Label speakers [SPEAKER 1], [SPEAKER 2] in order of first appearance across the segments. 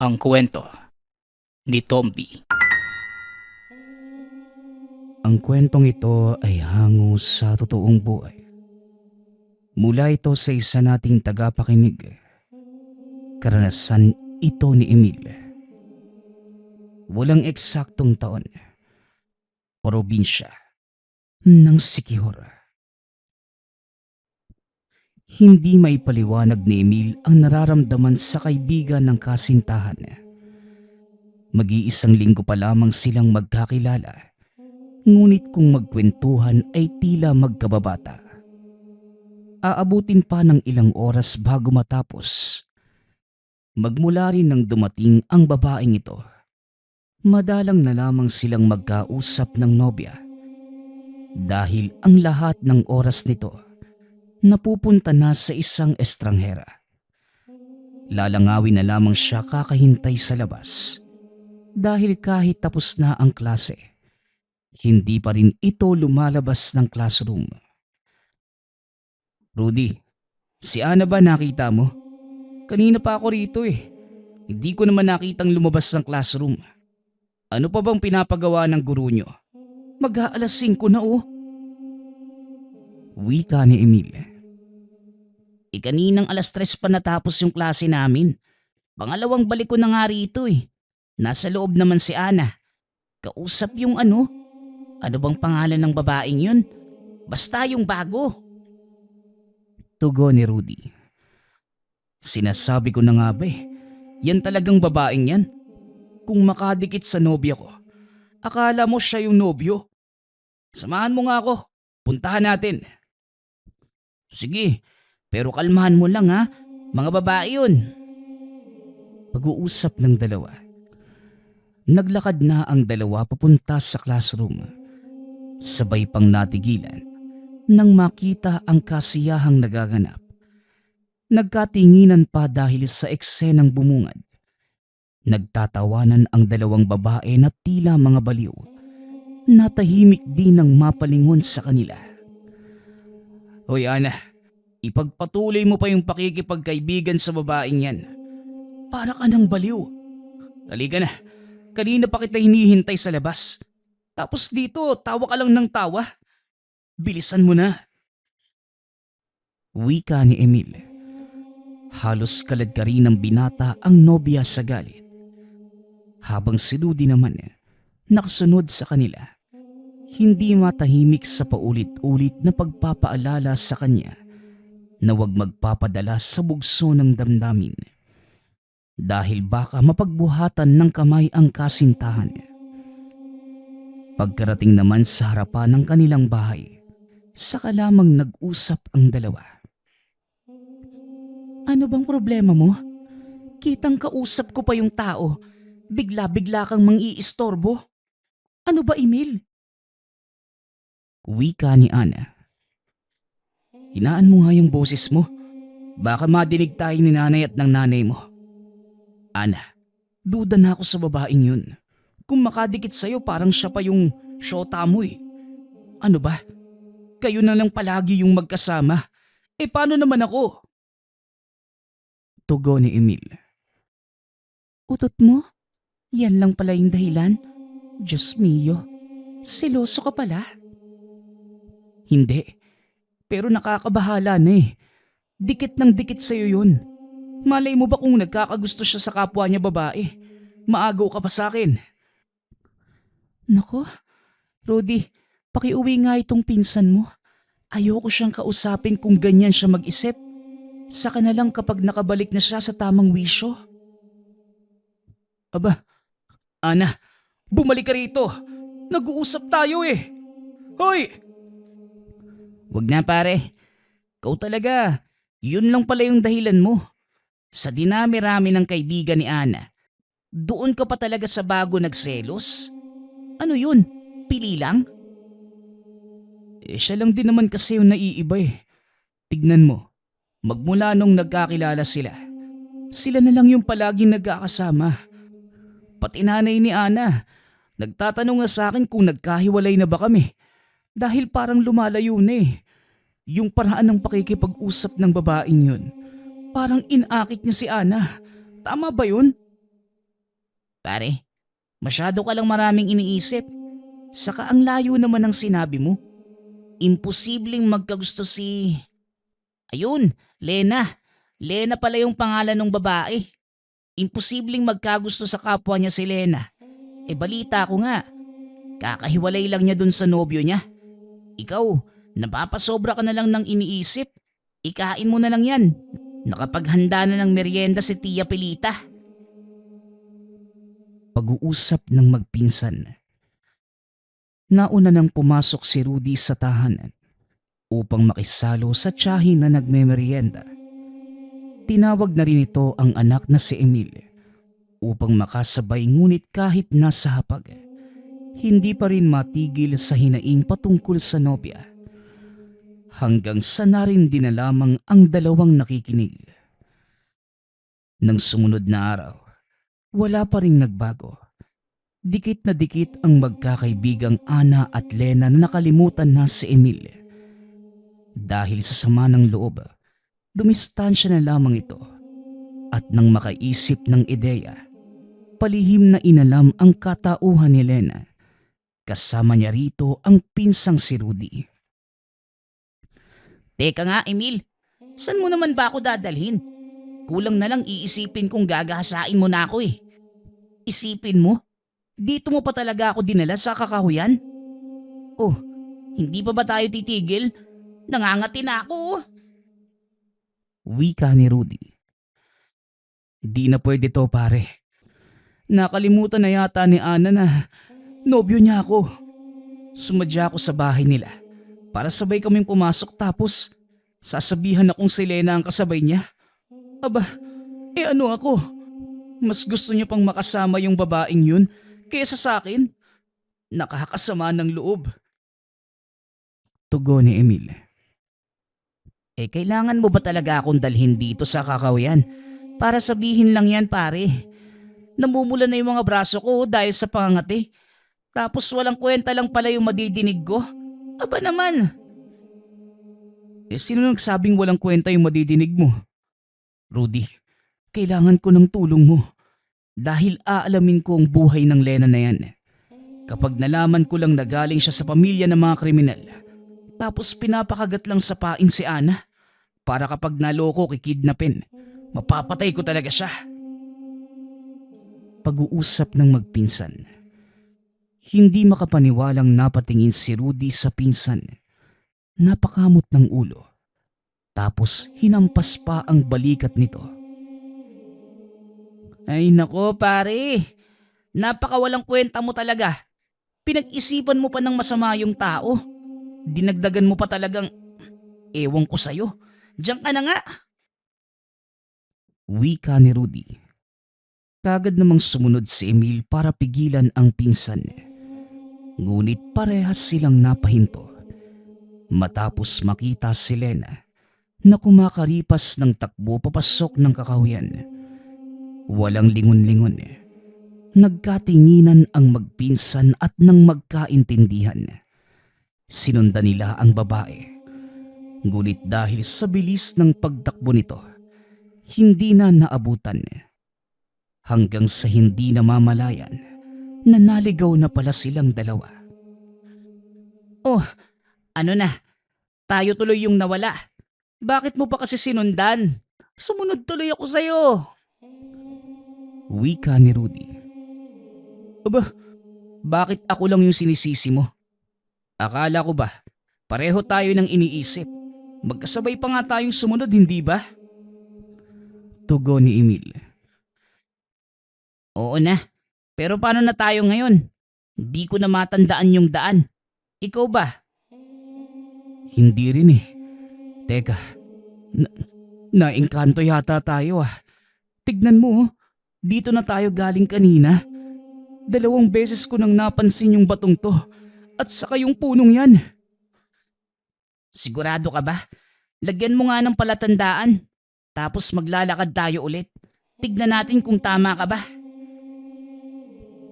[SPEAKER 1] Ang kwento ni Tomby.
[SPEAKER 2] Ang kwentong ito ay hango sa totoong buhay. Mula ito sa isa nating tagapakinig. Karanasan ito ni Emil. Walang eksaktong taon. Probinsya ng Siquijor. Hindi may paliwanag ni Emil ang nararamdaman sa kaibigan ng kasintahan. Mag-iisang linggo pa lamang silang magkakilala. Ngunit kung magkwentuhan ay tila magkababata. Aabutin pa ng ilang oras bago matapos. Magmula rin nang dumating ang babaeng ito. Madalang na lamang silang magkausap ng nobya. Dahil ang lahat ng oras nito napupunta na sa isang estranghera. Lalangawin na lamang siya kakahintay sa labas. Dahil kahit tapos na ang klase, hindi pa rin ito lumalabas ng classroom. Rudy, si Ana ba nakita mo? Kanina pa ako rito eh. Hindi ko naman nakitang lumabas ng classroom. Ano pa bang pinapagawa ng guro nyo? Mag-aalas 5 na oh. Wika ni Emil. Kaninang alas 3 pa natapos yung klase namin. Pangalawang balik ko na nga rito eh. Nasa loob naman si Ana. Kausap yung ano? Ano bang pangalan ng babaeng yun? Basta yung bago. Tugon ni Rudy. Sinasabi ko na nga ba eh. Yan talagang babaeng yan. Kung makadikit sa nobya ko, akala mo siya yung nobyo. Samahan mo nga ako. Puntahan natin. Sige, pero kalmahan mo lang ha. Mga babae yun. Pag-uusap ng dalawa. Naglakad na ang dalawa papunta sa classroom. Sabay pang natigilan nang makita ang kasiyahang nagaganap. Nagkatinginan pa dahil sa eksenang bumungad. Nagtatawanan ang dalawang babae na tila mga baliw. Natahimik din ng mapalingon sa kanila. Hoy Ana, ipagpatuloy mo pa yung pakikipagkaibigan sa babaeng yan. Para ka ng baliw. Halika na, kanina pa kita hinihintay sa labas. Tapos dito, tawa ka lang ng tawa. Bilisan mo na. Wika ni Emil. Halos kalad ka rin ng binata ang nobya sa galit. Habang si Rudy naman nakasunod sa kanila. Hindi matahimik sa paulit-ulit na pagpapaalala sa kanya na huwag magpapadala sa bugso ng damdamin. Dahil baka mapagbuhatan ng kamay ang kasintahan. Pagkarating naman sa harapan ng kanilang bahay, saka lamang nag-usap ang dalawa. Ano bang problema mo? Kitang kausap ko pa yung tao, bigla-bigla kang mang-iistorbo. Ano ba, Emil? Wika ni Ana. Hinaan mo nga yung boses mo. Baka madinig tayo ni nanay at ng nanay mo. Ana, duda na ako sa babaeng yun. Kung makadikit sa'yo parang siya pa yung syota mo eh. Ano ba? Kayo na lang palagi yung magkasama. Paano naman ako? Tugon ni Emil. Utot mo? Yan lang pala yung dahilan? Diyos mio, seloso ka pala? Hindi, pero nakakabahala na eh. Dikit ng dikit sa'yo yun. Malay mo ba kung nagkakagusto siya sa kapwa niya babae? Maagaw ka pa sa akin. Nako, Rudy, pakiuwi nga itong pinsan mo. Ayoko siyang kausapin kung ganyan siya mag-isip. Saka na lang kapag nakabalik na siya sa tamang wisyo. Aba, Ana, bumalik ka rito. Nag-uusap tayo eh. Hoy! Wag na pare. Ikaw talaga. Yun lang pala yung dahilan mo. Sa dinami-rami ng kaibigan ni Ana, doon ka pa talaga sa bago nagselos? Ano yun? Pili lang? Siya lang din naman kasi yung naiiba eh. Tignan mo, magmula nung nagkakilala sila, sila na lang yung palaging nagkakasama. Pati nanay ni Ana, nagtatanong nga sa akin kung nagkahiwalay na ba kami. Dahil parang lumalayo na eh. Yung paraan ng pakikipag-usap ng babaeng yun, parang inakit niya si Ana. Tama ba yun? Pare, masyado ka lang maraming iniisip. Saka ang layo naman ng sinabi mo. Imposibleng magkagusto si... Ayun, Lena. Lena pala yung pangalan ng babae. Imposibleng magkagusto sa kapwa niya si Lena. Balita ko nga, kakahiwalay lang niya dun sa nobyo niya. Ikaw, napapasobra ka na lang ng iniisip. Ikain mo na lang yan. Nakapaghanda na ng merienda si Tia Pilita. Pag-uusap ng magpinsan. Nauna nang pumasok si Rudy sa tahanan upang makisalo sa tiyahin na nagmemerienda. Tinawag na rin ito ang anak na si Emil upang makasabay, ngunit kahit nasa hapag, hindi pa rin matigil sa hinaing patungkol sa nobya. Hanggang sa narindi na lamang ang dalawang nakikinig. Nang sumunod na araw, wala pa rin nagbago. Dikit na dikit ang magkakaibigang Ana at Lena na nakalimutan na si Emil. Dahil sa sama ng loob, dumistansya na lamang ito. At nang makaisip ng ideya, palihim na inalam ang katauhan ni Lena. Kasama niya rito ang pinsang si Rudy. Teka nga, Emil, saan mo naman ba ako dadalhin? Kulang na lang iisipin kung gagahasain mo na ako eh. Isipin mo? Dito mo pa talaga ako dinala sa kakahuyan? Oh, hindi pa ba tayo titigil? Nangangati na ako. Wika ni Rudy. Di na pwede to, pare. Nakalimutan na yata ni Ana na nobyo niya ako. Sumadya ako sa bahay nila para sabay kaming pumasok, tapos sasabihan akong si Lena ang kasabay niya. Aba, ano ako? Mas gusto niya pang makasama yung babaeng yun kaysa sa akin. Nakakasama ng loob. Tugon ni Emil. Kailangan mo ba talaga akong dalhin dito sa kakahuyan? Para sabihin lang yan, pare. Namumula na yung mga braso ko dahil sa pangangati. Tapos walang kwenta lang pala yung madidinig ko. Aba naman. Sino nagsabing walang kwenta yung madidinig mo? Rudy, kailangan ko ng tulong mo. Dahil aalamin ko ang buhay ng Lena na yan. Kapag nalaman ko lang na galing siya sa pamilya ng mga kriminal, tapos pinapakagat lang sa pain si Ana, para kapag naloko kikidnapin, mapapatay ko talaga siya. Pag-uusap ng magpinsan. Hindi makapaniwalang napatingin si Rudy sa pinsan. Napakamot ng ulo. Tapos hinampas pa ang balikat nito. Ay nako, pare. Napakawalang kwenta mo talaga. Pinag-isipan mo pa ng masama yung tao. Dinagdagan mo pa talagang... Ewan ko sa'yo. Diyan ka na nga. Wika ni Rudy. Kagad namang sumunod si Emil para pigilan ang pinsan. Ngunit parehas silang napahinto. Matapos makita si Lena na kumakaripas ng takbo papasok ng kakahuyan. Walang lingon-lingon. Nagkatinginan ang magpinsan at nang magkaintindihan. Sinundan nila ang babae. Ngunit dahil sa bilis ng pagtakbo nito, hindi na naabutan. Hanggang sa hindi namamalayan, nanaligaw na pala silang dalawa. Oh, ano na? Tayo tuloy yung nawala. Bakit mo pa kasi sinundan? Sumunod tuloy ako sa'yo. Wika ni Rudy. Aba, bakit ako lang yung sinisisi mo? Akala ko ba, pareho tayo ng iniisip. Magkasabay pa nga tayong sumunod, hindi ba? Tugon ni Emil. Oo na, pero paano na tayo ngayon? Hindi ko na matandaan yung daan. Ikaw ba? Hindi rin eh. Teka, naengkanto yata tayo ah. Tignan mo, dito na tayo galing kanina. 2 beses ko nang napansin yung batong to at saka yung punong yan. Sigurado ka ba? Lagyan mo nga ng palatandaan. Tapos maglalakad tayo ulit. Tignan natin kung tama ka ba.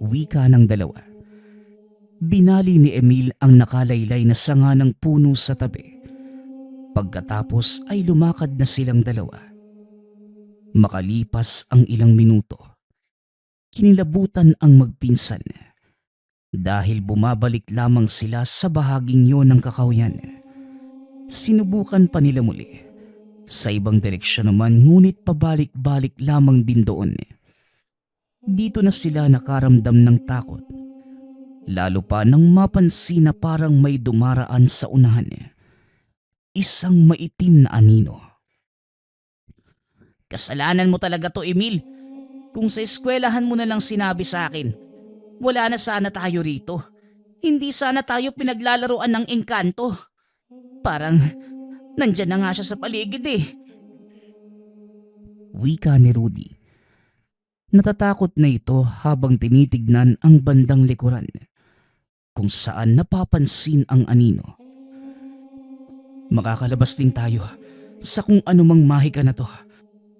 [SPEAKER 2] Wika ng dalawa. Binali ni Emil ang nakalaylay na sanga ng puno sa tabi. Pagkatapos ay lumakad na silang dalawa. Makalipas ang ilang minuto, Kinilabutan ang magpinsan dahil bumabalik lamang sila sa bahaging yon ng kakahuyan. Sinubukan pa nila muli sa ibang direksyon naman, ngunit pabalik-balik lamang din doon. Dito na sila nakaramdam ng takot, lalo pa nang mapansin na parang may dumaraan sa unahan. Isang maitim na anino. Kasalanan mo talaga to, Emil. Kung sa eskwelahan mo na lang sinabi sa akin, wala na sana tayo rito. Hindi sana tayo pinaglalaruan ng engkanto. Parang nandyan na nga siya sa paligid eh. Wika ni Rudy. Natatakot na ito habang tinitignan ang bandang likuran kung saan napapansin ang anino. Makakalabas din tayo sa kung anumang mahika na to.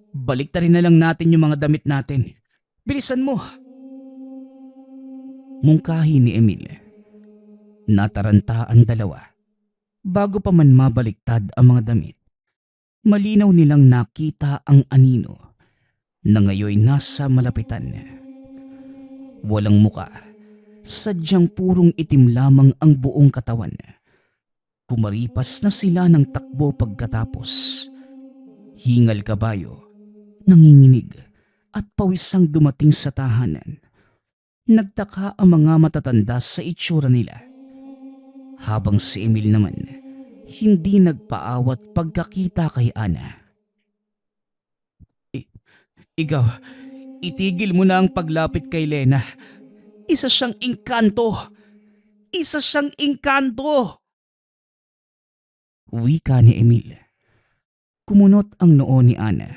[SPEAKER 2] Baliktarin na lang natin yung mga damit natin. Bilisan mo! Mungkahi ni Emil. Nataranta ang dalawa. Bago pa man mabaliktad ang mga damit, malinaw nilang nakita ang anino na ngayon nasa malapitan. Walang muka, sadyang purong itim lamang ang buong katawan. Kumaripas na sila ng takbo pagkatapos. Hingal kabayo, nanginginig at pawisang dumating sa tahanan. Nagtaka ang mga matatanda sa itsura nila. Habang si Emil naman, hindi nagpaawat pagkakita kay Ana. Ikaw, itigil mo na ang paglapit kay Lena. Isa siyang engkanto! Isa siyang engkanto! Wika ni Emil. Kumunot ang noo ni Ana.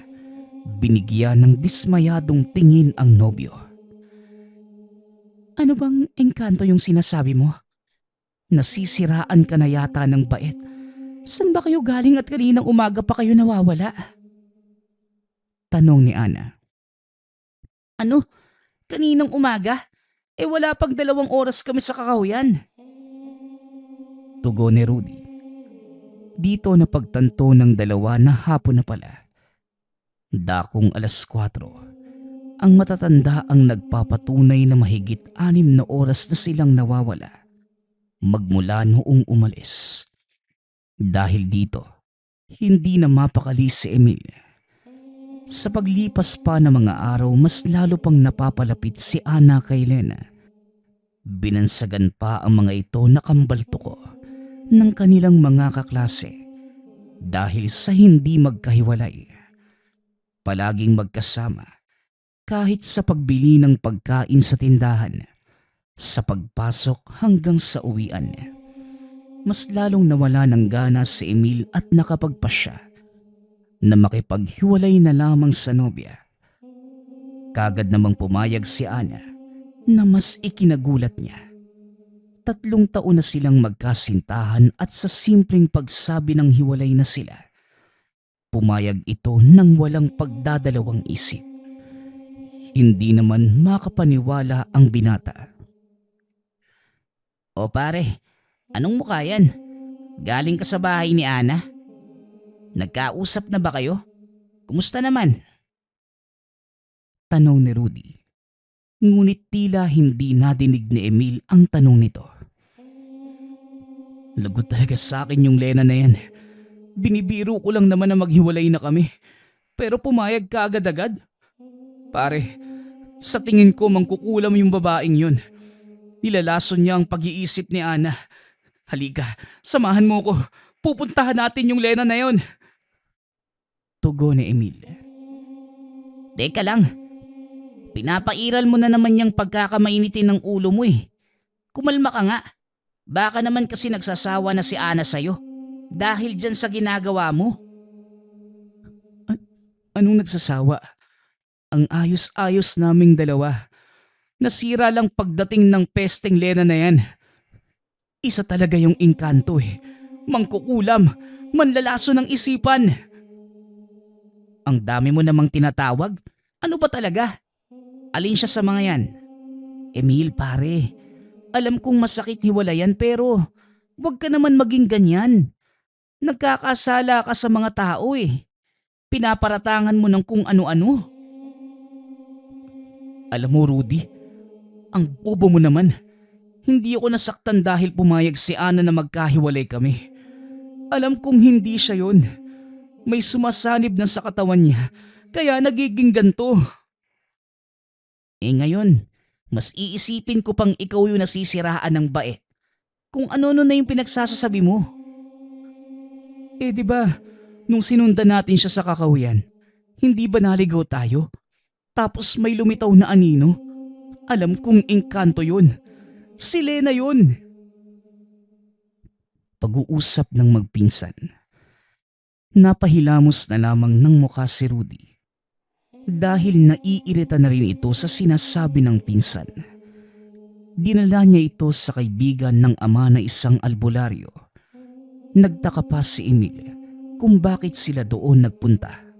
[SPEAKER 2] Binigyan ng dismayadong tingin ang nobyo. Ano bang engkanto yung sinasabi mo? Nasisiraan ka na yata ng bait. San ba kayo galing at kaninang umaga pa kayo nawawala? Tanong ni Ana. Ano? Kaninang umaga? Wala pang 2 oras kami sa kakahuyan. Tugon ni Rudy. Dito napagtanto ng dalawa na hapon na pala. Dakong 4:00. Ang matatanda ang nagpapatunay na mahigit 6 na oras na silang nawawala magmula noong umalis. Dahil dito, hindi na mapakali si Emil. Sa paglipas pa ng mga araw, mas lalo pang napapalapit si Ana kay Lena. Binansagan pa ang mga ito na kambaltuko ng kanilang mga kaklase dahil sa hindi magkahiwalay. Palaging magkasama kahit sa pagbili ng pagkain sa tindahan, sa pagpasok hanggang sa uwian. Mas lalong nawala ng gana si Emil at nakapagpasya na makipaghiwalay na lamang sa nobya. Kagad namang pumayag si Ana na mas ikinagulat niya. 3 taon na silang magkasintahan at sa simpleng pagsabi ng hiwalay na sila, pumayag ito ng walang pagdadalawang isip. Hindi naman makapaniwala ang binata. O pare, anong mukha yan? Galing ka sa bahay ni Ana? Nagkausap na ba kayo? Kumusta naman? Tanong ni Rudy. Ngunit tila hindi nadinig ni Emil ang tanong nito. Lagot talaga sa akin yung Lena na yan. Binibiro ko lang naman na maghiwalay na kami. Pero pumayag ka agad-agad. Pare, sa tingin ko mangkukulam yung babaeng yun. Nilalason niya ang pag-iisip ni Ana. Halika, samahan mo ko. Pupuntahan natin yung Lena na yun. Tugon ni Emil. Teka lang. Pinapairal mo na naman yung pagkakamainitin ng ulo mo eh. Kumalma ka nga. Baka naman kasi nagsasawa na si Ana sa'yo dahil dyan sa ginagawa mo. Anong nagsasawa? Ang ayos-ayos naming dalawa. Nasira lang pagdating ng pesteng Lena na yan. Isa talaga yung engkanto eh. Mangkukulam, manlalaso ng isipan. Ang dami mo namang tinatawag. Ano ba talaga? Alin siya sa mga yan? Emil pare, alam kong masakit hiwalayan pero wag ka naman maging ganyan. Nagkakasala ka sa mga tao eh. Pinaparatangan mo ng kung ano-ano. Alam mo, Rudy, ang bobo mo naman. Hindi ako nasaktan dahil pumayag si Ana na magkahiwalay kami. Alam kong hindi siya yun. May sumasanib na sa katawan niya, kaya nagiging ganto. Ngayon, mas iisipin ko pang ikaw yung nasisiraan ng bait. Kung ano-ano na yung pinagsasasabi mo. Di ba, nung sinundan natin siya sa kakahuyan, hindi ba naligaw tayo? Tapos may lumitaw na anino? Alam kong engkanto yun. Si Lena yun. Pag-uusap ng magpinsan. Napahilamos na lamang ng mukha si Rudy. Dahil naiirita na rin ito sa sinasabi ng pinsan. Dinala niya ito sa kaibigan ng ama na isang albularyo. Nagtaka pa si Emil kung bakit sila doon nagpunta.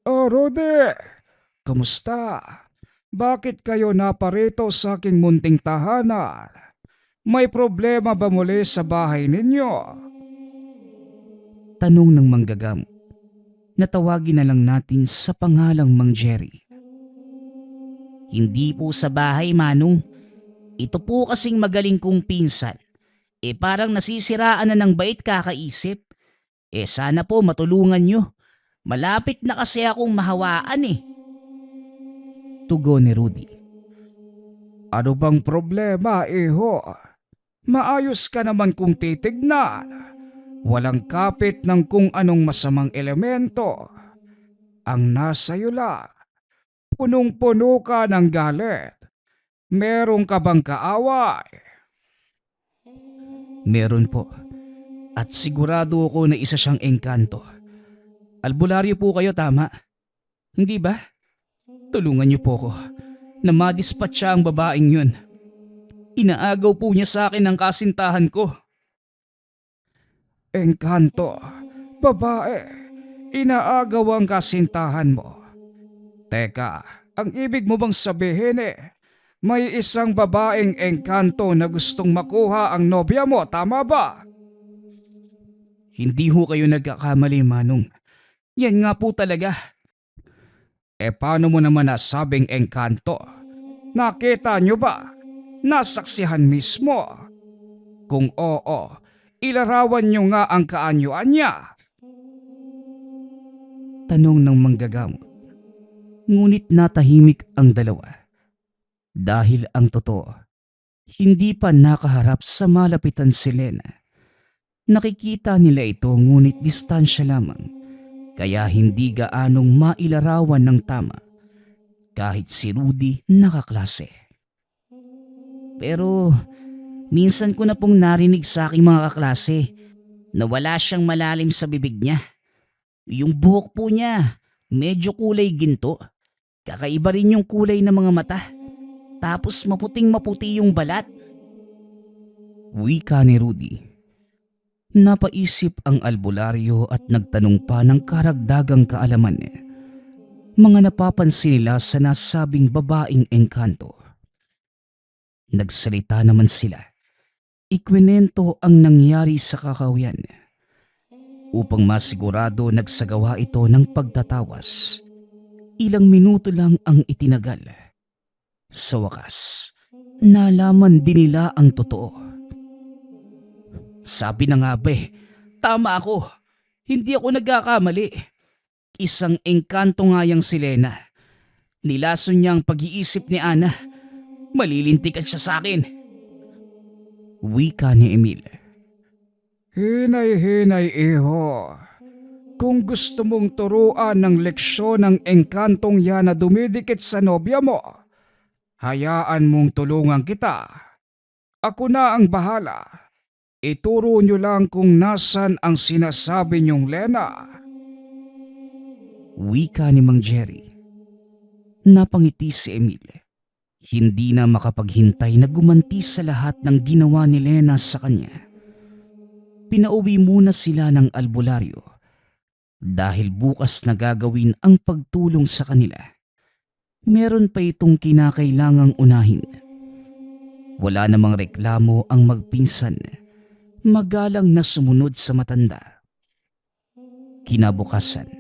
[SPEAKER 3] Oh, Rudy! Kamusta? Bakit kayo naparito sa aking munting tahanan? May problema ba muli sa bahay ninyo?
[SPEAKER 2] Tanong ng manggagamot. Natawagin na lang natin sa pangalang Mang Jerry. Hindi po sa bahay, Manong. Ito po kasing magaling kong pinsan. Parang nasisiraan na ng bait kakaisip. Sana po matulungan nyo. Malapit na kasi akong mahawaan Tugon ni Rudy.
[SPEAKER 3] Ano bang problema, iho? Maayos ka naman kung titignan. Walang kapit ng kung anong masamang elemento. Ang nasa iyo lang, punong-puno ka ng galit. Meron ka bang kaaway?
[SPEAKER 2] Meron po. At sigurado ako na isa siyang engkanto. Albularyo po kayo, tama? Hindi ba? Tulungan niyo po ko na madispatcha ang babaeng yun. Inaagaw po niya sa akin ang kasintahan ko.
[SPEAKER 3] Engkanto, babae, inaagaw ang kasintahan mo. Teka, ang ibig mo bang sabihin may isang babaeng engkanto na gustong makuha ang nobya mo, tama ba?
[SPEAKER 2] Hindi ho kayo nagkakamali, Manong. Yan nga po talaga.
[SPEAKER 3] Paano mo naman nasabing engkanto? Nakita nyo ba? Nasaksihan mismo. Kung oo, ilarawan nyo nga ang kaanyuan niya.
[SPEAKER 2] Tanong ng manggagamot. Ngunit natahimik ang dalawa. Dahil ang totoo, hindi pa nakaharap sa malapitan si Lena. Nakikita nila ito ngunit distansya lamang. Kaya hindi gaanong mailarawan ng tama kahit si Rudy nakaklase. Pero minsan ko na pong narinig sa aking mga kaklase na wala siyang malalim sa bibig niya. Yung buhok po niya medyo kulay ginto. Kakaiba rin yung kulay ng mga mata. Tapos maputing maputi yung balat. Wika ni Rudy. Napaisip ang albularyo at nagtanong pa ng karagdagang kaalaman. Mga napapansin nila sa nasabing babaeng engkanto. Nagsalita naman sila. Ikwinento ang nangyari sa kakahuyan. Upang masigurado nagsagawa ito ng pagtatawas. Ilang minuto lang ang itinagal. Sa wakas, nalaman din nila ang totoo. Sabi na nga ba tama ako. Hindi ako nagkakamali. Isang engkanto nga yang si Lena. Nilason niya ang pag-iisip ni Ana. Malilintikan siya sa akin. Wika ni Emil.
[SPEAKER 3] Hinay-hinay, iho. Kung gusto mong turuan ng leksyon ng engkantong yan na dumidikit sa nobya mo, hayaan mong tulungan kita. Ako na ang bahala. Ituro nyo lang kung nasan ang sinasabi nyong Lena.
[SPEAKER 2] Wika ni Mang Jerry. Napangiti si Emil. Hindi na makapaghintay na gumanti sa lahat ng ginawa ni Lena sa kanya. Pinauwi muna sila ng albularyo dahil bukas na gagawin ang pagtulong sa kanila. Meron pa itong kinakailangang unahin. Wala namang reklamo ang magpinsan. Magalang na sumunod sa matanda. Kinabukasan,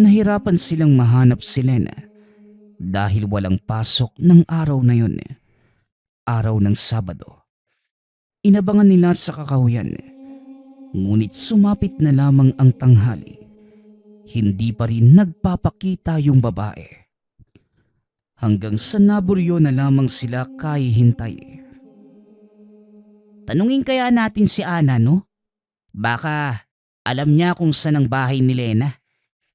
[SPEAKER 2] nahirapan silang mahanap si Lena Dahil walang pasok ng araw na yun, araw ng Sabado. Inabangan nila sa kakahuyan, ngunit sumapit na lamang ang tanghali. Hindi pa rin nagpapakita yung babae. Hanggang sa naburyo na lamang sila kahihintay. Tanungin kaya natin si Ana, no? Baka alam niya kung saan ang bahay ni Lena.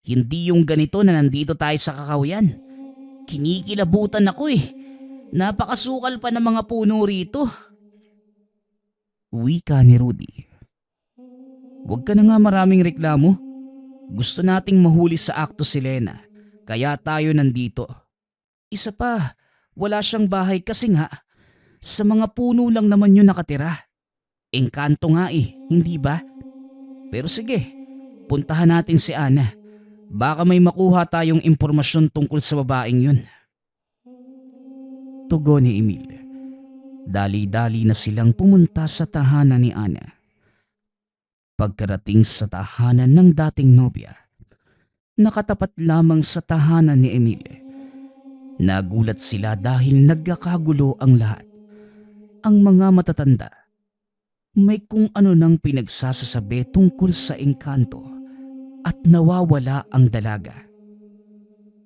[SPEAKER 2] Hindi yung ganito na nandito tayo sa kakahuyan. Kinikilabutan ako eh. Napakasukal pa ng mga puno rito. Wika ni Rudy. Huwag ka na nga maraming reklamo. Gusto nating mahuli sa akto si Lena. Kaya tayo nandito. Isa pa, wala siyang bahay kasi nga, sa mga puno lang naman yun nakatira. Engkanto nga eh, hindi ba? Pero sige, puntahan natin si Ana. Baka may makuha tayong impormasyon tungkol sa babaeng yun. Tugon ni Emil. Dali-dali na silang pumunta sa tahanan ni Ana. Pagkarating sa tahanan ng dating nobya, nakatapat lamang sa tahanan ni Emil. Nagulat sila dahil nagkakagulo ang lahat. Ang mga matatanda, may kung ano nang pinagsasasabi tungkol sa engkanto at nawawala ang dalaga.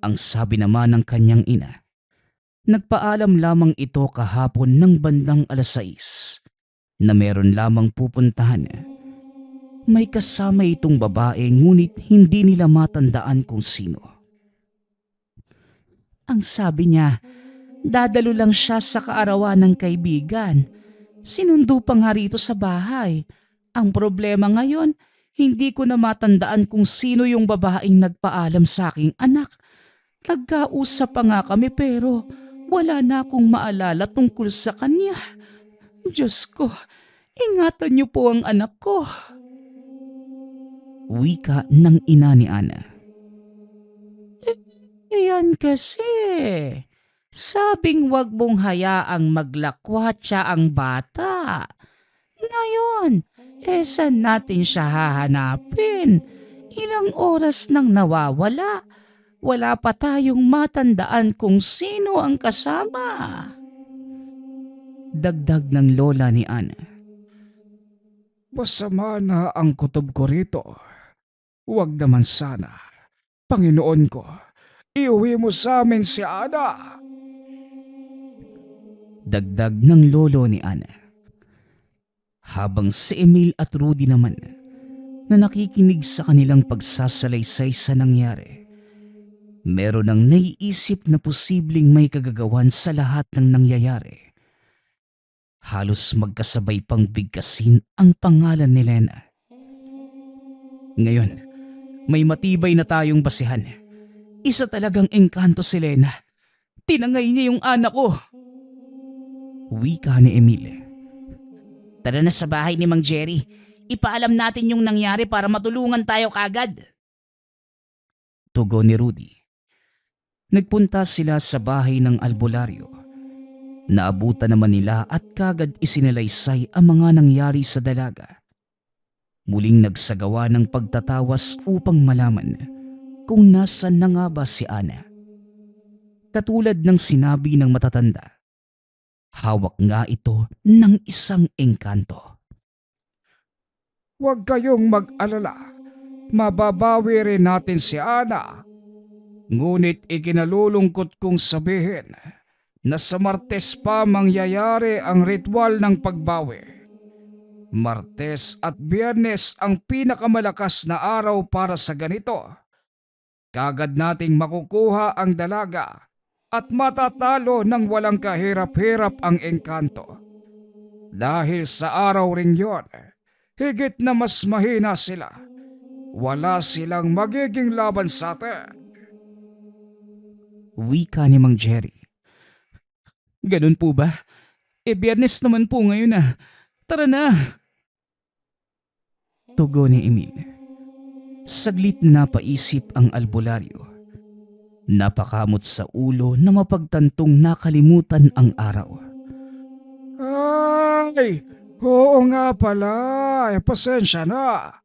[SPEAKER 2] Ang sabi naman ng kanyang ina, nagpaalam lamang ito kahapon ng bandang 6:00 na meron lamang pupuntahan. May kasama itong babae ngunit hindi nila matandaan kung sino. Ang sabi niya, dadalo lang siya sa kaarawan ng kaibigan. Sinundo pa nga rito sa bahay. Ang problema ngayon, hindi ko na matandaan kung sino yung babaeng nagpaalam sa aking anak. Nagkausap pa nga kami pero wala na akong maalala tungkol sa kanya. Diyos ko, ingatan niyo po ang anak ko. Wika ng ina ni Ana. Yan kasi. Sabing wag mong hayaang maglakwatsa ang bata. Ngayon, saan natin siya hahanapin? Ilang oras nang nawawala. Wala pa tayong matandaan kung sino ang kasama. Dagdag ng lola ni Ana.
[SPEAKER 3] Masama na ang kutob ko rito. Huwag naman sana. Panginoon ko, iuwi mo sa amin si Ana.
[SPEAKER 2] Dagdag ng lolo ni Ana. Habang si Emil at Rudy naman na nakikinig sa kanilang pagsasalaysay sa nangyari, meron ang naiisip na posibleng may kagagawan sa lahat ng nangyayari. Halos magkasabay pang bigkasin ang pangalan ni Lena. Ngayon, may matibay na tayong basihan. Isa talagang engkanto si Lena. Tinangay niya yung anak ko. Wika ni Emil. Tara na sa bahay ni Mang Jerry. Ipaalam natin yung nangyari para matulungan tayo kagad. Tugon ni Rudy. Nagpunta sila sa bahay ng albularyo. Naabutan naman nila at kagad isinalaysay ang mga nangyari sa dalaga. Muling nagsagawa ng pagtatawas upang malaman kung nasan na nga ba si Ana. Katulad ng sinabi ng matatanda, hawak nga ito ng isang engkanto.
[SPEAKER 3] Huwag kayong mag-alala. Mababawi rin natin si Ana. Ngunit ikinalulungkot kong sabihin na sa Martes pa mangyayari ang ritual ng pagbawi. Martes at Biyernes ang pinakamalakas na araw para sa ganito. Kagad nating makukuha ang dalaga at matatalo ng walang kahirap-hirap ang engkanto. Dahil sa araw ring yon, higit na mas mahina sila. Wala silang magiging laban sa atin.
[SPEAKER 2] Wika ni Mang Jerry. Ganun po ba? Biyernes naman po ngayon ah. Tara na! Tugon ni Emil. Saglit na napaisip ang albularyo. Napakamot sa ulo na mapagtantong nakalimutan ang araw.
[SPEAKER 3] Ay, oo nga pala. Pasensya na.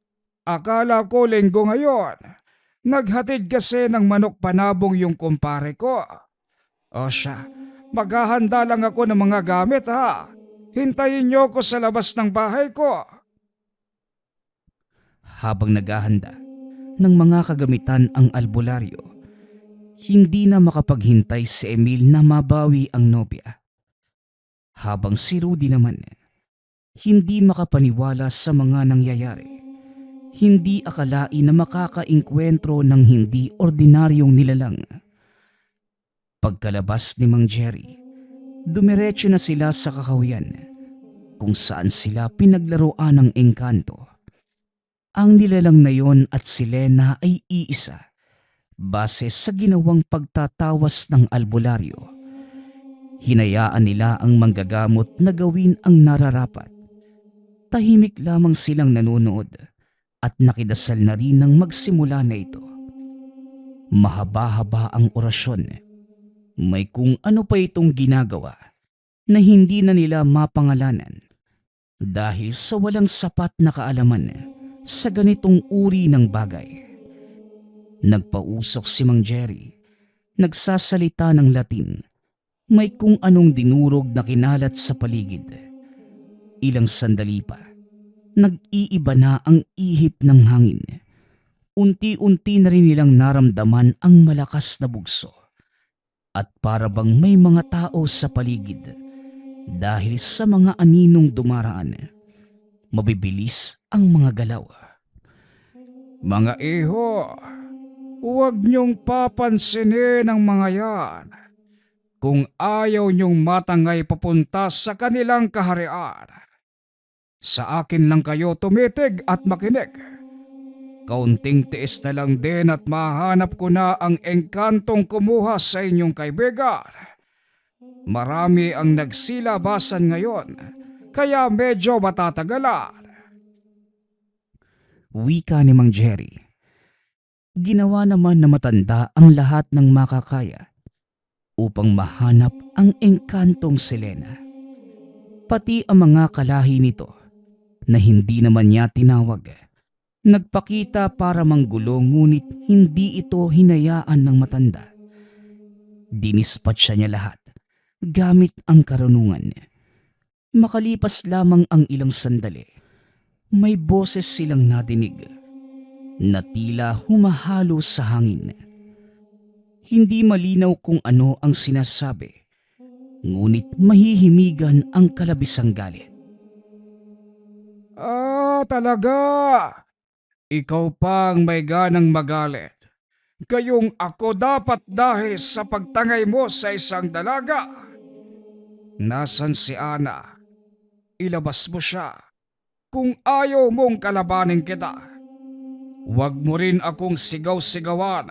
[SPEAKER 3] Akala ko linggo ngayon. Naghatid kasi ng manok panabong yung kumpare ko. O siya, maghahanda lang ako ng mga gamit ha. Hintayin niyo ko sa labas ng bahay ko.
[SPEAKER 2] Habang naghahanda ng mga kagamitan ang albularyo, hindi na makapaghintay si Emil na mabawi ang nobya. Habang si Rudy naman, hindi makapaniwala sa mga nangyayari. Hindi akalain na makakaengkwentro ng hindi ordinaryong nilalang. Pagkalabas ni Mang Jerry, dumiretso na sila sa kakahuyan kung saan sila pinaglaruan ng engkanto. Ang nilalang na yon at si Lena ay iisa base sa ginawang pagtatawas ng albularyo. Hinayaan nila ang manggagamot na gawin ang nararapat. Tahimik lamang silang nanonood at nakidasal na rin nang magsimula na ito. Mahaba-haba ang orasyon. May kung ano pa itong ginagawa na hindi na nila mapangalanan dahil sa walang sapat na kaalaman sa ganitong uri ng bagay. Nagpausok si Mang Jerry, nagsasalita ng Latin, may kung anong dinurog na kinalat sa paligid. Ilang sandali pa, nag-iiba na ang ihip ng hangin. Unti-unti na rin nilang naramdaman ang malakas na bugso. At para bang may mga tao sa paligid dahil sa mga aninong dumaraan. Mabibilis ang mga galaw.
[SPEAKER 3] Mga iho, huwag niyong papansinin ang mga yan. Kung ayaw niyong matangay papunta sa kanilang kaharian, sa akin lang kayo tumitig at makinig. Kaunting tiis na lang din at mahanap ko na ang engkantong kumuha sa inyong kaibigan. Marami ang nagsilabasan ngayon, kaya medyo matatagalan.
[SPEAKER 2] Wika ni Mang Jerry. Ginawa naman na matanda ang lahat ng makakaya upang mahanap ang engkantong si Lena. Pati ang mga kalahi nito na hindi naman niya tinawag. Nagpakita para manggulo ngunit hindi ito hinayaan ng matanda. Dinispatcha niya lahat gamit ang karunungan. Makalipas lamang ang ilang sandali, may boses silang nadinig na tila humahalo sa hangin. Hindi malinaw kung ano ang sinasabi, ngunit mahihimigan ang kalabisang galit.
[SPEAKER 3] Talaga? Ikaw pang may ganang magalit. Gayong ako dapat dahil sa pagtangay mo sa isang dalaga. Nasan si Ana? Ilabas mo siya. Kung ayaw mong kalabanin kita, huwag mo rin akong sigaw-sigawan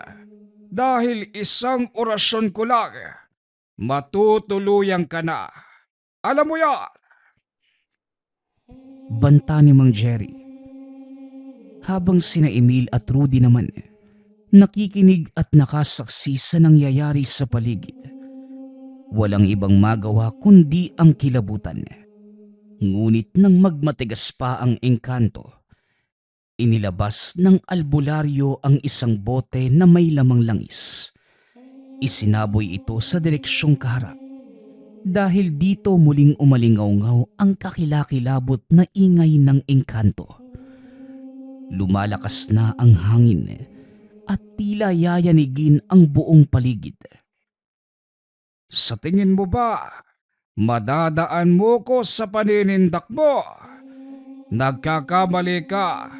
[SPEAKER 3] dahil isang orasyon ko lang. Matutuluyan ka na. Alam mo yan?
[SPEAKER 2] Banta ni Mang Jerry. Habang sina Emil at Rudy naman nakikinig at nakasaksi sa nangyayari sa paligid. Walang ibang magawa kundi ang kilabutan. Ngunit nang magmatigas pa ang engkanto, inilabas ng albularyo ang isang bote na may lamang langis. Isinaboy ito sa direksyong kaharap. Dahil dito muling umalingaw-ngaw ang kakilakilabot na ingay ng engkanto. Lumalakas na ang hangin at tila yayanigin ang buong paligid.
[SPEAKER 3] Sa tingin mo ba, madadaan mo ko sa paninindak mo? Nagkakamali ka.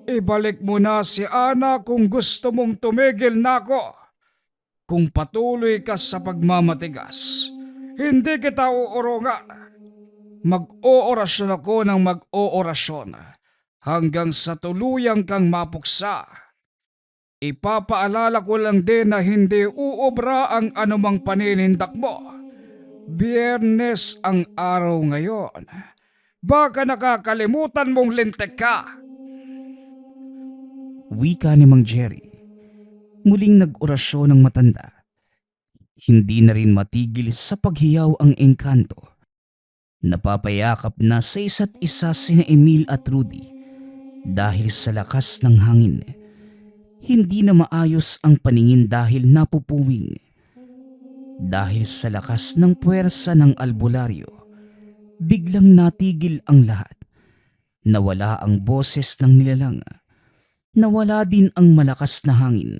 [SPEAKER 3] Ibalik mo na si Ana kung gusto mong tumigil na ako. Kung patuloy ka sa pagmamatigas, hindi kita uurungan. Mag-oorasyon ako ng mag-oorasyon hanggang sa tuluyang kang mapuksa. Ipapaalala ko lang din na hindi uobra ang anumang paninindak mo. Biyernes ang araw ngayon. Baka nakakalimutan mong lintik ka.
[SPEAKER 2] Wika ni Mang Jerry. Muling nag-orasyon ng matanda. Hindi na rin matigil sa paghiyaw ang engkanto. Napapayakap na sa isa't isa sina Emil at Rudy dahil sa lakas ng hangin. Hindi na maayos ang paningin dahil napupuwing. Dahil sa lakas ng puwersa ng albularyo, biglang natigil ang lahat. Nawala ang boses ng nilalang. Nawala din ang malakas na hangin.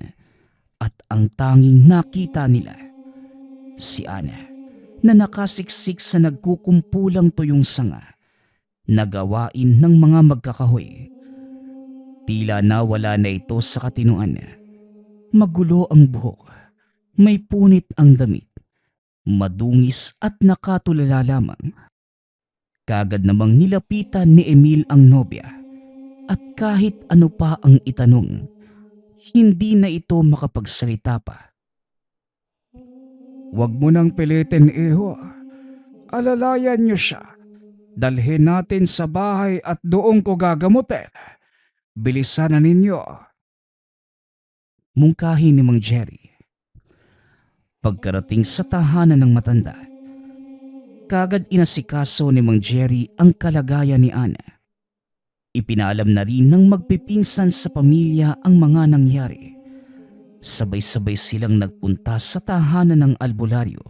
[SPEAKER 2] At ang tanging nakita nila, si Ana na nakasiksik sa nagkukumpulang tuyong sanga na gawain ng mga magkakahoy. Tila nawala na ito sa katinuan. Magulo ang buhok, may punit ang damit, madungis at nakatulala lamang. Kagad namang nilapitan ni Emil ang nobya at kahit ano pa ang itanong, hindi na ito makapagsalita pa.
[SPEAKER 3] Huwag mo nang pilitin, iho. Alalayan niyo siya. Dalhin natin sa bahay at doon ko gagamutin. Bilisan na ninyo.
[SPEAKER 2] Mungkahi ni Mang Jerry. Pagkarating sa tahanan ng matanda, kagad inasikaso ni Mang Jerry ang kalagayan ni Ana. Ipinaalam na rin ng magpipinsan sa pamilya ang mga nangyari. Sabay-sabay silang nagpunta sa tahanan ng albularyo.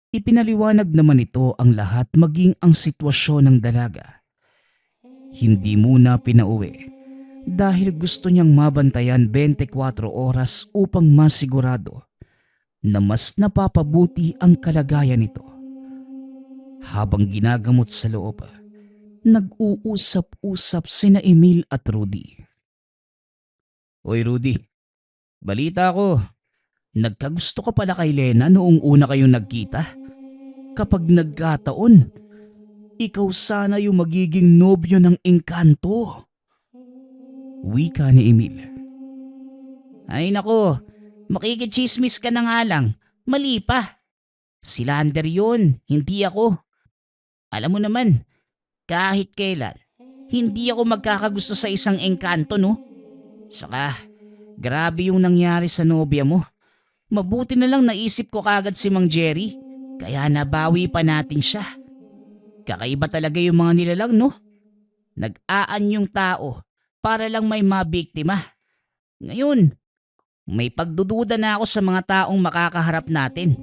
[SPEAKER 2] Ipinaliwanag naman ito ang lahat maging ang sitwasyon ng dalaga. Hindi muna pinauwi dahil gusto niyang mabantayan 24 oras upang masigurado na mas napapabuti ang kalagayan nito. Habang ginagamot sa loob, nag-uusap-usap sina Emil at Rudy. Oy Rudy, balita ko, nagkagusto ka pala kay Lena noong una kayong nagkita. Kapag nagkataon, ikaw sana yung magiging nobyo ng Engkanto. Wika ni Emil. Ay nako, makikichismis ka na nga lang, mali pa. Si Lander yun, hindi ako. Alam mo naman, kahit kailan, hindi ako magkakagusto sa isang engkanto, no? Saka, grabe yung nangyari sa nobya mo. Mabuti na lang naisip ko kagad si Mang Jerry, kaya nabawi pa natin siya. Kakaiba talaga yung mga nilalang, no? Nag-aan yung tao para lang may mabiktima. Ngayon, may pagdududa na ako sa mga taong makakaharap natin.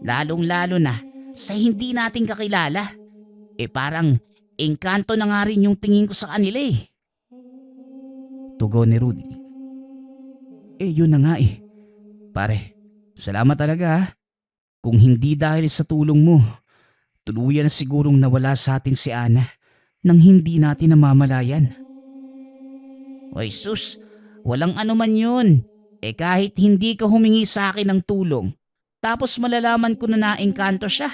[SPEAKER 2] Lalong-lalo na sa hindi natin kakilala. Parang engkanto na nga rin yung tingin ko sa kanila eh. Tugon ni Rudy. Yun na nga eh. Pare, salamat talaga ha. Kung hindi dahil sa tulong mo, tuluyan na sigurong nawala sa atin si Ana nang hindi natin namamalayan. Oy sus, walang anuman yun. Kahit hindi ka humingi sa akin ng tulong, tapos malalaman ko na naengkanto siya,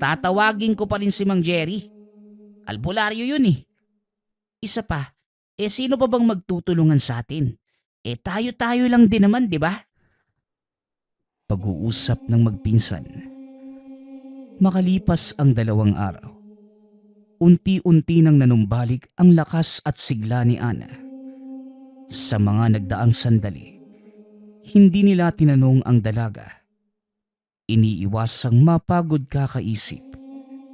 [SPEAKER 2] tatawagin ko pa rin si Mang Jerry. Albularyo yun eh. Isa pa, sino pa bang magtutulungan sa atin? Tayo-tayo lang din naman, di ba? Pag-uusap ng magpinsan. Makalipas ang 2 araw, unti-unti nang nanumbalik ang lakas at sigla ni Ana. Sa mga nagdaang sandali, hindi nila tinanong ang dalaga. Iniiwasang mapagod kakaisip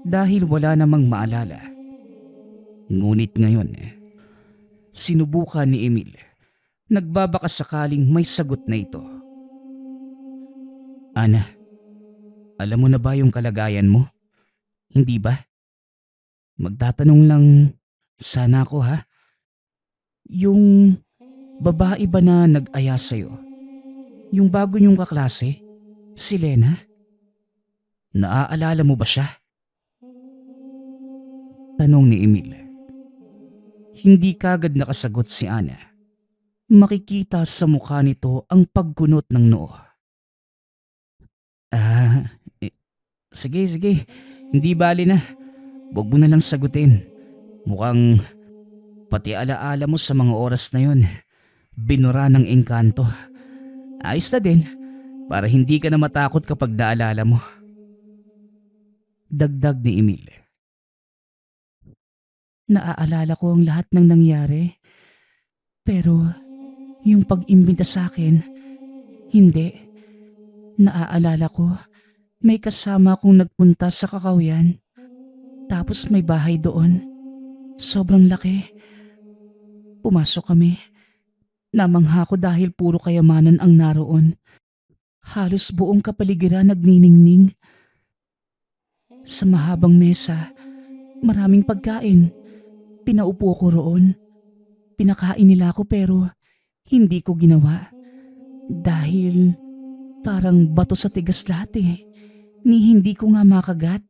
[SPEAKER 2] dahil wala namang maalala. Ngunit ngayon, sinubukan ni Emil. Nagbabaka sakaling may sagot na ito. Ana, alam mo na ba yung kalagayan mo? Hindi ba? Magtatanong lang sana ako ha. Yung babae ba na nag-aya sa'yo? Yung bago niyong kaklase? Si Lena? Naaalala mo ba siya? Tanong ni Emil. Hindi kagad nakasagot si Ana. Makikita sa mukha nito ang pagkunot ng noo. Sige. Hindi bali na. Huwag mo na lang sagutin. Mukhang pati alaala mo sa mga oras na yon, binura ng engkanto. Ayos na din, para hindi ka na matakot kapag naalala mo. Dagdag ni Emil. Naaalala ko ang lahat ng nangyari. Pero yung pag-imbita sa akin, hindi. Naaalala ko, may kasama akong nagpunta sa Kakahuyan. Tapos may bahay doon. Sobrang laki. Pumasok kami. Namangha ko dahil puro kayamanan ang naroon. Halos buong kapaligiran nagniningning. Sa mahabang mesa, maraming pagkain. Pinaupo ko roon. Pinakain nila ako pero hindi ko ginawa. Dahil parang bato sa tigas lahat eh. Ni hindi ko nga makagat.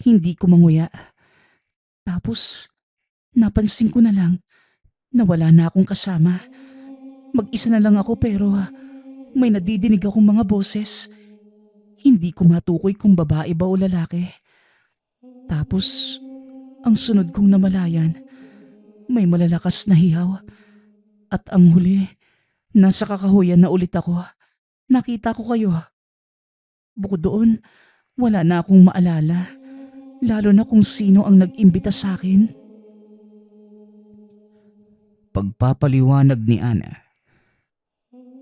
[SPEAKER 2] Hindi ko manguya. Tapos napansin ko na lang na wala na akong kasama. Mag-isa na lang ako pero may nadidinig akong mga boses. Hindi ko matukoy kung babae ba o lalaki. Tapos, ang sunod kong namalayan, may malalakas na hiyaw. At ang huli, nasa kakahuyan na ulit ako. Nakita ko kayo. Bukod doon, wala na akong maalala. Lalo na kung sino ang nag-imbita sa akin.
[SPEAKER 3] Pagpapaliwanag ni Ana,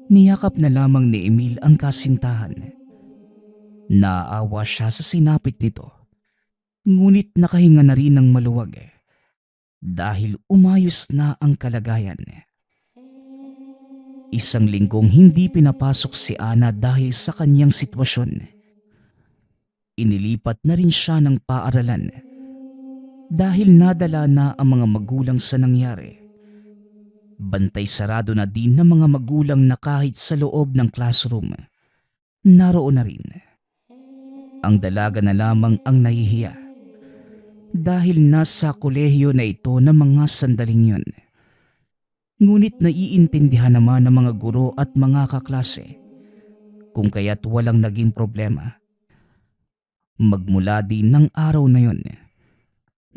[SPEAKER 3] niyakap na lamang ni Emil ang kasintahan. Naaawa siya sa sinapit nito, ngunit nakahinga na rin ng maluwag dahil umayos na ang kalagayan. Isang linggong hindi pinapasok si Ana dahil sa kanyang sitwasyon. Inilipat na rin siya ng paaralan dahil nadala na ang mga magulang sa nangyari. Bantay sarado na din ng mga magulang na kahit sa loob ng classroom, naroon na rin. Ang dalaga na lamang ang nahihiya dahil nasa kolehiyo na ito ng mga sandaling yun. Ngunit naiintindihan naman ng mga guro at mga kaklase kung kaya't walang naging problema. Magmula din ng araw na yun,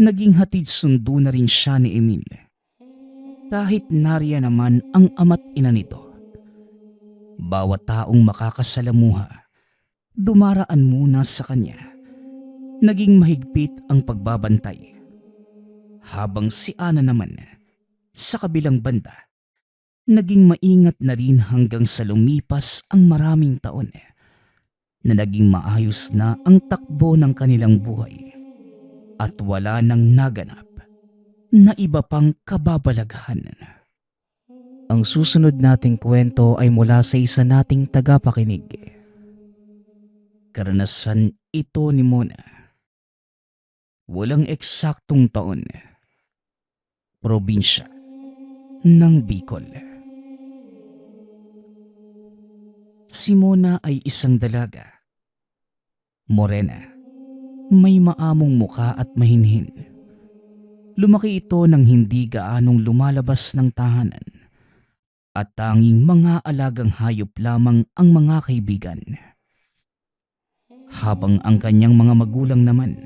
[SPEAKER 3] naging hatid sundo na rin siya ni Emil. Kahit nariyan naman ang ama't ina nito. Bawat taong makakasalamuha, dumaraan muna sa kanya. Naging mahigpit ang pagbabantay. Habang si Ana naman, sa kabilang banda, naging maingat na rin hanggang sa lumipas ang maraming taon na naging maayos na ang takbo ng kanilang buhay at wala nang naganap na iba pang kababalaghan. Ang susunod nating kwento ay mula sa isa nating tagapakinig. Karanasan ito ni Mona. Walang eksaktong taon. Probinsya ng Bicol. Si Mona ay isang dalaga. Morena, may maamong muka at mahinhin. Lumaki ito nang hindi gaanong lumalabas ng tahanan at tanging mga alagang hayop lamang ang mga kaibigan. Habang ang kanyang mga magulang naman,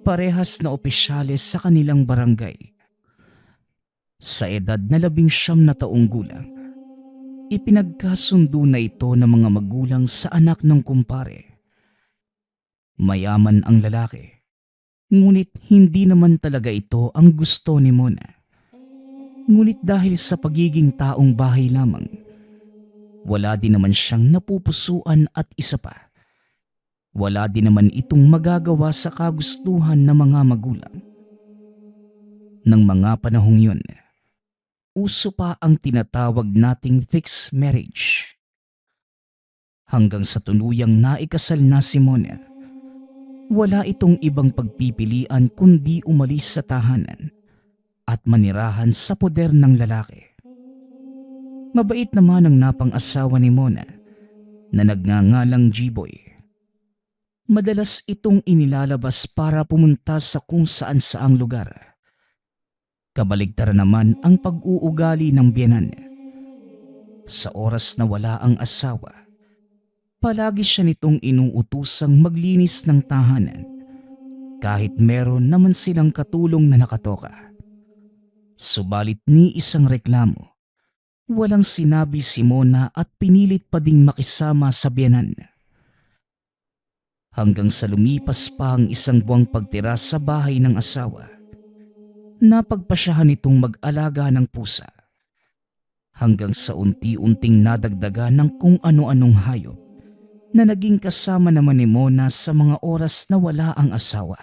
[SPEAKER 3] parehas na opisyales sa kanilang barangay. Sa edad na 19 na taong gulang, ipinagkasundo na ito ng mga magulang sa anak ng kumpare. Mayaman ang lalaki, ngunit hindi naman talaga ito ang gusto ni Mona. Ngunit dahil sa pagiging taong bahay lamang, wala din naman siyang napupusuan at isa pa, wala din naman itong magagawa sa kagustuhan ng mga magulang. Nang mga panahong yun, uso pa ang tinatawag nating fixed marriage. Hanggang sa tuluyang naikasal na si Mona, wala itong ibang pagpipilian kundi umalis sa tahanan at manirahan sa poder ng lalaki. Mabait naman ang napang-asawa ni Mona na nagngangalang G-Boy. Madalas itong inilalabas para pumunta sa kung saan-saang lugar. Kabaligtaran naman ang pag-uugali ng biyenan. Sa oras na wala ang asawa, palagi siya nitong inuutusang maglinis ng tahanan kahit meron naman silang katulong na nakatoka. Subalit ni isang reklamo, walang sinabi si Mona at pinilit pa ding makisama sa biyenan. Hanggang sa lumipas pa ang isang buwang pagtira sa bahay ng asawa, napagpasyahan itong mag-alaga ng pusa. Hanggang sa unti-unting nadagdagan ng kung ano-anong hayop na naging kasama naman ni Mona sa mga oras na wala ang asawa.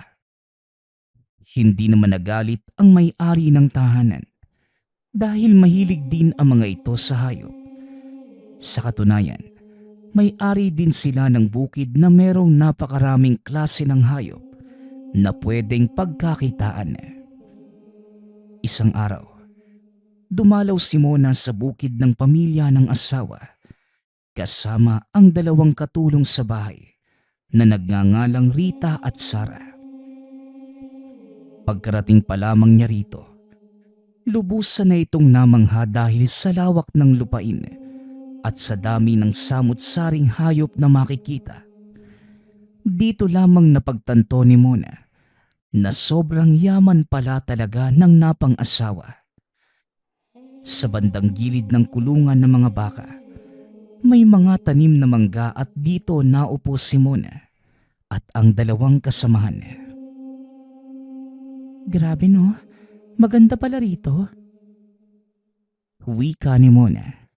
[SPEAKER 3] Hindi naman nagalit ang may-ari ng tahanan dahil mahilig din ang mga ito sa hayop. Sa katunayan,
[SPEAKER 2] May-ari din sila ng bukid na merong napakaraming klase ng hayop na pwedeng pagkakitaan. Isang araw, dumalaw si Mona sa bukid ng pamilya ng asawa kasama ang 2 katulong sa bahay na nagngangalang Rita at Sara. Pagkarating pa lamang niya rito, lubusan na itong namangha dahil sa lawak ng lupain at sa dami ng samut-saring hayop na makikita. Dito lamang napagtanto ni Mona na sobrang yaman pala talaga ng napang-asawa. Sa bandang gilid ng kulungan ng mga baka, may mga tanim na mangga at dito naupo si Mona at ang 2 kasamahan. Grabe no, maganda pala rito. Wika ni Mona.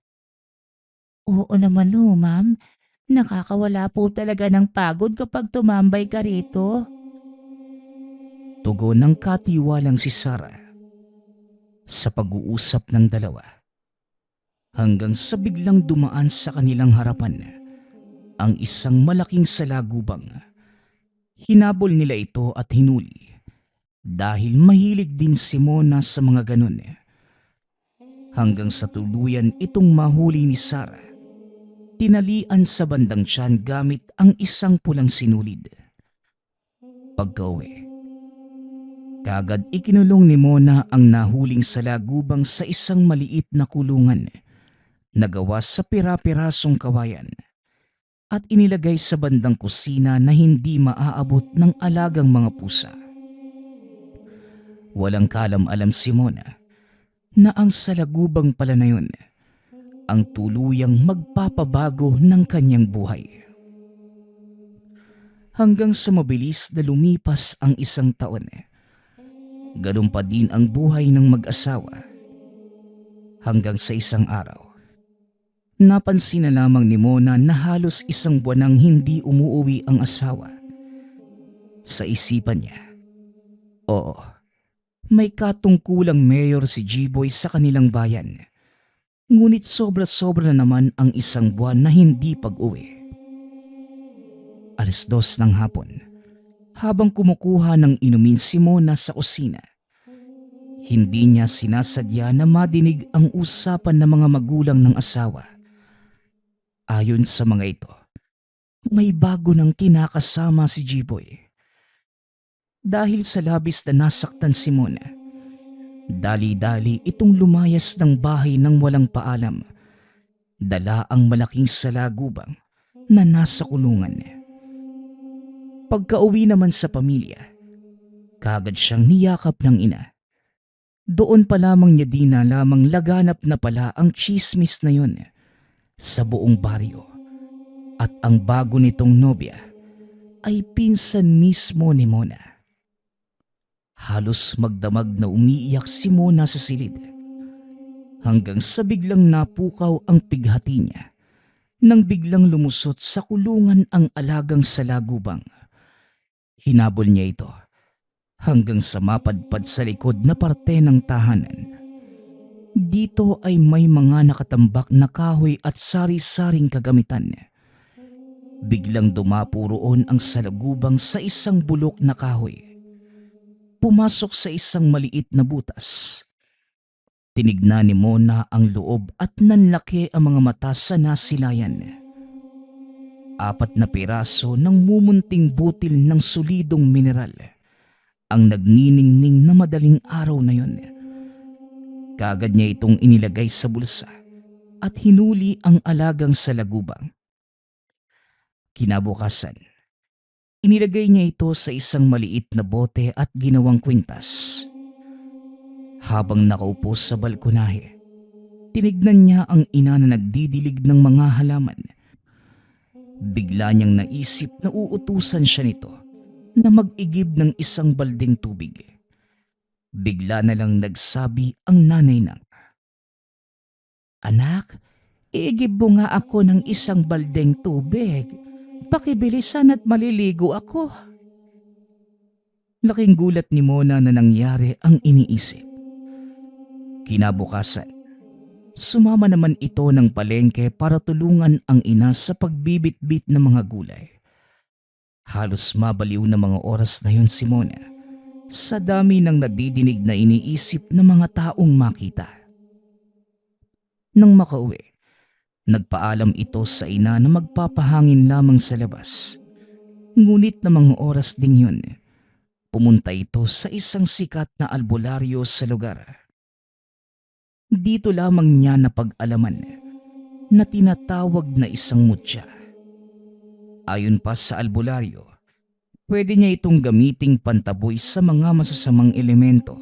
[SPEAKER 2] Oo naman no, ma'am. Nakakawala po talaga ng pagod kapag tumambay ka rito. Tugon ng katiwalang si Sara. Sa pag-uusap ng 2, hanggang sa biglang dumaan sa kanilang harapan ang isang malaking salagubang. Hinabol nila ito at hinuli dahil mahilig din si Mona sa mga ganun. Hanggang sa tuluyan itong mahuli ni Sara, tinalian sa bandang tiyan gamit ang isang pulang sinulid. Pagka-uwi, kagad ikinulong ni Mona ang nahuling salagubang sa isang maliit na kulungan na gawa sa pira-pirasong kawayan at inilagay sa bandang kusina na hindi maaabot ng alagang mga pusa. Walang kalam-alam si Mona na ang salagubang pala na yun ang tuluyang magpapabago ng kanyang buhay. Hanggang sa mabilis na lumipas ang 1 taon, ganun pa din ang buhay ng mag-asawa. Hanggang sa isang araw, napansin na lamang ni Mona na halos 1 buwan nang hindi umuuwi ang asawa. Sa isipan niya, oo, may katungkulang mayor si G-Boy sa kanilang bayan. Ngunit sobra-sobra na naman ang 1 buwan na hindi pag-uwi. 2:00 ng hapon, habang kumukuha ng inumin si Mona sa kusina, hindi niya sinasadya na madinig ang usapan ng mga magulang ng asawa. Ayon sa mga ito, may bago nang kinakasama si G-Boy. Dahil sa labis na nasaktan si Mona, dali-dali itong lumayas ng bahay nang walang paalam. Dala ang malaking salagubang na nasa kulungan. Pagka-uwi naman sa pamilya, kagad siyang niyakap ng ina. Doon pa lamang niya di na lamang laganap na pala ang tsismis na yun sa buong baryo. At ang bago nitong nobya ay pinsan mismo ni Mona. Halos magdamag na umiiyak si Mona sa silid hanggang sa biglang napukaw ang pighati niya nang biglang lumusot sa kulungan ang alagang salagubang. Hinabol niya ito hanggang sa mapadpad sa likod na parte ng tahanan. Dito ay may mga nakatambak na kahoy at sari-saring kagamitan. Biglang dumapo roon ang salagubang sa isang bulok na kahoy. Pumasok sa isang maliit na butas. Tinignan ni Mona ang loob at nanlaki ang mga mata sa nasilayan. 4 na piraso ng mumunting butil ng solidong mineral ang nagniningning na madaling araw na yon. Kagad niya itong inilagay sa bulsa at hinuli ang alagang salagubang. Kinabukasan, inilagay niya ito sa isang maliit na bote at ginawang kwintas. Habang nakaupo sa balkonahe, tinignan niya ang ina na nagdidilig ng mga halaman. Bigla niyang naisip na uutusan siya nito na mag-igib ng 1 baldeng tubig. Bigla na lang nagsabi ang nanay ng, "Anak, iigib mo nga ako ng 1 baldeng tubig. Pakibilisan at maliligo ako." Laking gulat ni Mona na nangyari ang iniisip. Kinabukasan, Sumama naman ito ng palengke para tulungan ang ina sa pagbibitbit ng mga gulay. Halos mabaliw na mga oras na yun si Mona sa dami ng nadidinig na iniisip ng mga taong makita. Nang makauwi, nagpaalam ito sa ina na magpapahangin lamang sa labas. Ngunit na mga oras ding yun, pumunta ito sa isang sikat na albularyo sa lugar. Dito lamang niya napag-alaman na tinatawag na isang mutya. Ayon pa sa albularyo, pwede niya itong gamiting pantaboy sa mga masasamang elemento,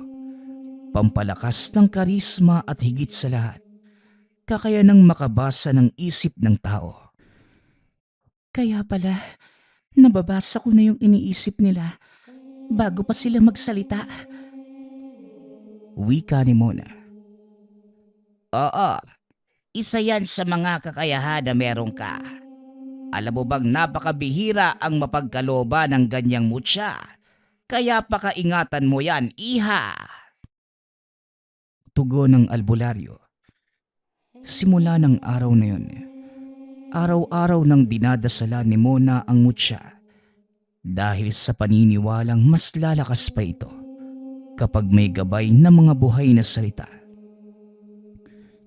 [SPEAKER 2] pampalakas ng karisma at higit sa lahat, kakayanang makabasa ng isip ng tao. Kaya pala, nababasa ko na yung iniisip nila bago pa sila magsalita. Wika ni Mona. Oo, isa yan sa mga kakayahan na meron ka. Alam mo bang napakabihira ang mapagkalooban ng ganyang mutya? Kaya pakaingatan mo yan, iha. Tugon ng albularyo. Simula ng araw na yun, araw-araw nang dinadasala ni Mona ang mutya dahil sa paniniwalang mas lalakas pa ito kapag may gabay na mga buhay na salita.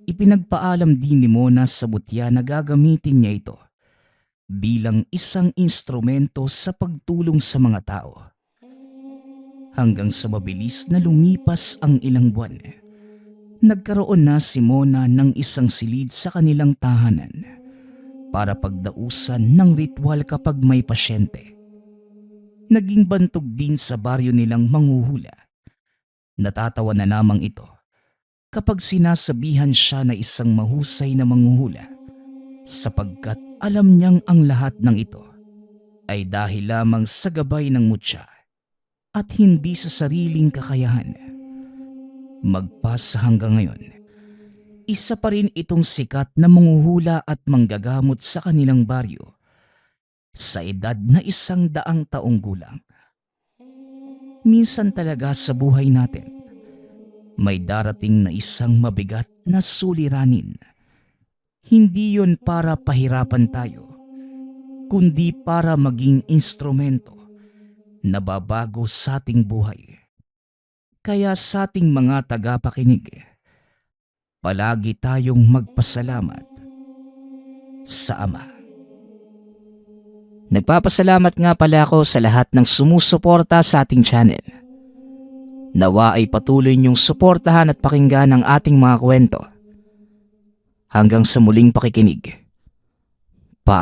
[SPEAKER 2] Ipinagpaalam din ni Mona sa mutya na gagamitin niya ito bilang isang instrumento sa pagtulong sa mga tao. Hanggang sa mabilis na lumipas ang ilang buwan, nagkaroon na si Mona ng isang silid sa kanilang tahanan para pagdausan ng ritual kapag may pasyente. Naging bantog din sa baryo nilang manghuhula. Natatawa na lamang ito kapag sinasabihan siya na isang mahusay na manghuhula sapagkat alam niyang ang lahat ng ito ay dahil lamang sa gabay ng mutya at hindi sa sariling kakayahan. Magpas hanggang ngayon, isa pa rin itong sikat na manghuhula at manggagamot sa kanilang baryo sa edad na 100 taong gulang. Minsan talaga sa buhay natin, may darating na isang mabigat na suliranin. Hindi yon para pahirapan tayo, kundi para maging instrumento na babago sa ating buhay. Kaya sa ating mga tagapakinig, palagi tayong magpasalamat sa Ama. Nagpapasalamat nga pala ako sa lahat ng sumusuporta sa ating channel. Nawa ay patuloy niyong suportahan at pakinggan ang ating mga kwento. Hanggang sa muling pakikinig. Paalam.